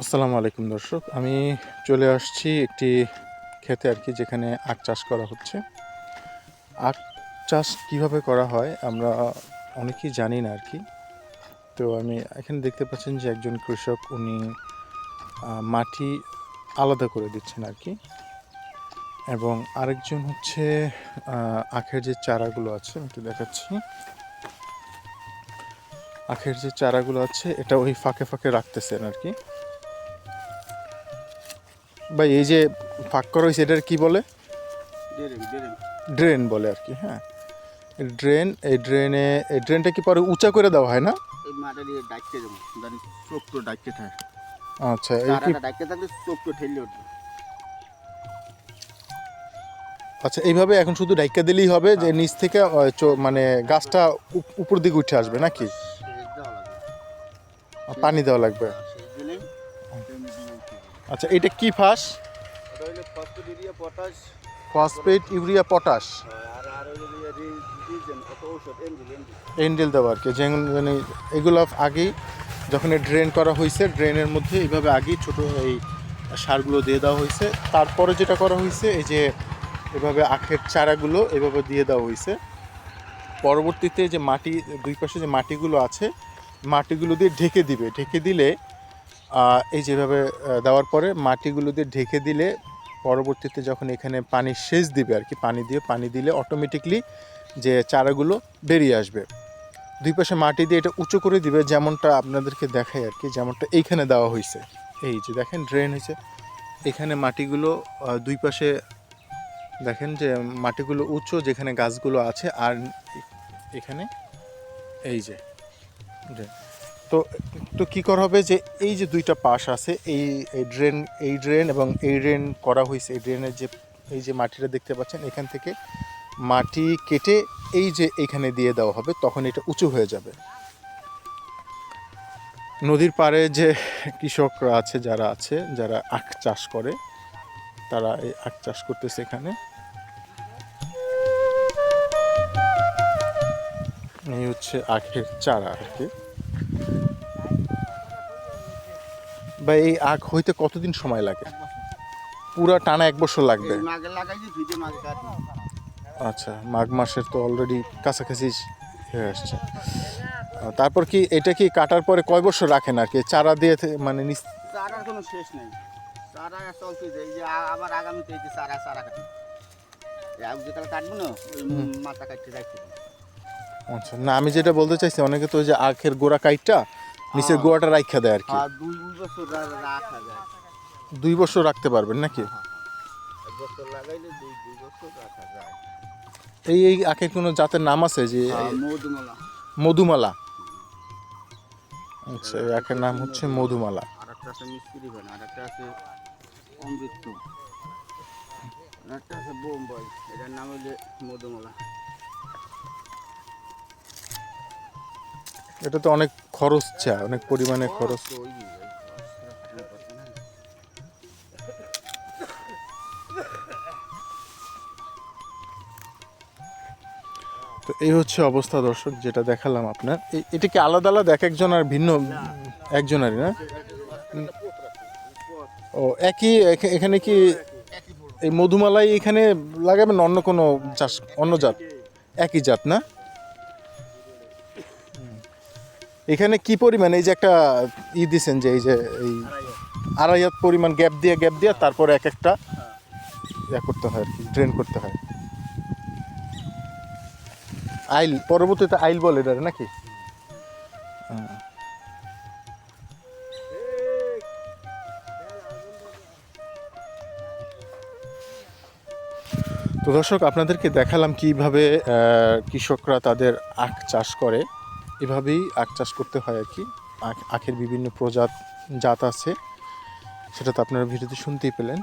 আসসালামু আলাইকুম দর্শক, আমি চলে আসছি একটি ক্ষেতে আর কি, যেখানে আখ চাষ করা হচ্ছে। আখ চাষ কিভাবে করা হয় আমরা অনেকেই জানি না আর কি। তো আমি এখানে দেখতে পাচ্ছেন যে একজন কৃষক উনি মাটি আলাদা করে দিচ্ছেন আর কি, এবং আরেকজন হচ্ছে আখের যে চারাগুলো আছে, আমি একটু দেখাচ্ছি। আখের যে চারাগুলো আছে এটা ওই ফাঁকে ফাঁকে রাখতেছেন আর কি। ভাই, এই যে ফাঁক করা হয়েছে এটার কি বলে? ড্রেন বলে আর কি। হ্যাঁ, এই ড্রেনটা কি পরে উঁচা করে দেওয়া হয় না? এই মাটা দিয়ে ডাইকে দেবো, জানি চোখ তো ডাইকে থাকে। আচ্ছা, এই কি চারাটা ডাইকে থাকলে চোখ তো ঠেলে উঠবে। আচ্ছা, এইভাবে এখন শুধু ডাইকা দিলেই হবে যে নিচ থেকে মানে গাছটা উপর দিকে উঠে আসবে নাকি? সেচ দেওয়া লাগবে, পানি দেওয়া লাগবে? সেচ দিলেই জমি দিয়ে উঠবে। আচ্ছা, এটা কি ফাস? ওটা হইলে phosphate, urea, potash, phosphate, urea, potash, আর হইলে রিজেন কত ঔষধ এনজিল। এনডেল দেওয়া আর কি। যেমন মানে এগুলো আগেই যখন ড্রেন করা হয়েছে, ড্রেনের মধ্যে এইভাবে আগেই ছোটো এই সারগুলো দিয়ে দেওয়া হয়েছে। তারপরে যেটা করা হয়েছে, এই যে এভাবে আখের চারাগুলো এভাবে দিয়ে দেওয়া হয়েছে। পরবর্তীতে যে মাটি, দুই পাশে যে মাটিগুলো আছে, মাটিগুলো দিয়ে ঢেকে দিবে। ঢেকে দিলে এই যেভাবে দেওয়ার পরে মাটিগুলো দিয়ে ঢেকে দিলে পরবর্তীতে যখন এখানে পানি সেচ দিবে আর কি, পানি দিলে অটোমেটিকলি যে চারাগুলো বেরিয়ে আসবে। দুই পাশে মাটি দিয়ে এটা উঁচু করে দিবে, যেমনটা আপনাদেরকে দেখাই আর কি, যেমনটা এইখানে দেওয়া হয়েছে। এই যে দেখেন ড্রেন হয়েছে, এখানে মাটিগুলো দুই পাশে দেখেন যে মাটিগুলো উঁচু, যেখানে গাছগুলো আছে, আর এখানে এই যে তো তো কী করা হবে যে এই যে দুইটা পাশ আছে, এই ড্রেন এবং এই ড্রেন করা হয়েছে। এই ড্রেনের যে এই যে মাটিটা দেখতে পাচ্ছেন, এখান থেকে মাটি কেটে এই যে এইখানে দিয়ে দেওয়া হবে, তখন এটা উঁচু হয়ে যাবে। নদীর পাড়ে যে কৃষকরা আছে, যারা আখ চাষ করে, তারা এই আখ চাষ করতেছে এখানে। এই হচ্ছে আখের চারা আর কি। বা এই আখ হইতে কতদিন সময় লাগে? পুরা টানা 1 বছর লাগবে? আচ্ছা, মাঘ মাসের তো অলরেডি কাছাকাছি হয়ে আসছে। তারপর কি এটা কি কাটার পরে কয় বছর রাখেন আর কি চারা দিয়ে, মানে চারার কোনো শেষ নেই। চারা চলতে যায় যে আবার আগামীতে এই যে চারা কাটবে, যেকাল কাটবো না ওই মাথা কাটতে যাচ্ছে। আচ্ছা, না আমি যেটা বলতে চাইছি, অনেকে তো ওই যে আখের গোড়া কাইটটা নিচের গোড়াটা রাখা দেয় আর কি। 2 বছর রাখা যায়। 2 বছর রাখতে পারবেন নাকি? 1 বছর লাগাইলে 2 বছর রাখা যায়। এই আখের কোনো জাতের নাম আছে? যে মধুমালা। মধুমালা। আচ্ছা, এই আখের নাম হচ্ছে মধুমালা। আর একটা আছে মিস্ত্রি বানা, আর একটা আছে অমৃত, আর একটা আছে বোম্বাই। এটার নাম হইলে মধুমালা। এটা তো অনেক খরচ, অনেক পরিমাণে খরচ। তো এই হচ্ছে অবস্থা দর্শক, যেটা দেখালাম আপনার। এটা কি আলাদা আলাদা এক একজন আর ভিন্ন একজনারই না? ও একই। এখানে কি এই মধুমালাই এখানে লাগাবেন, অন্য কোনো চাষ, অন্য জাত? একই জাত না? এখানে কি পরিমাণ, এই যে একটা দিছেন যে এই যে এই 2.5 হাত পরিমাণ গ্যাপ দিয়ে তারপরে এক একটা করতে হয় আর কি, ড্রেন করতে হয়। আইল, পরবর্তীতে আইল বলে এটা নাকি? তো দর্শক, আপনাদেরকে দেখালাম কিভাবে কৃষকরা তাদের আখ চাষ করে। এভাবেই আখ চাষ করতে হয় আর কি। আখের বিভিন্ন জাত আছে, সেটা তো আপনারা ভিডিওতে শুনতেই পেলেন।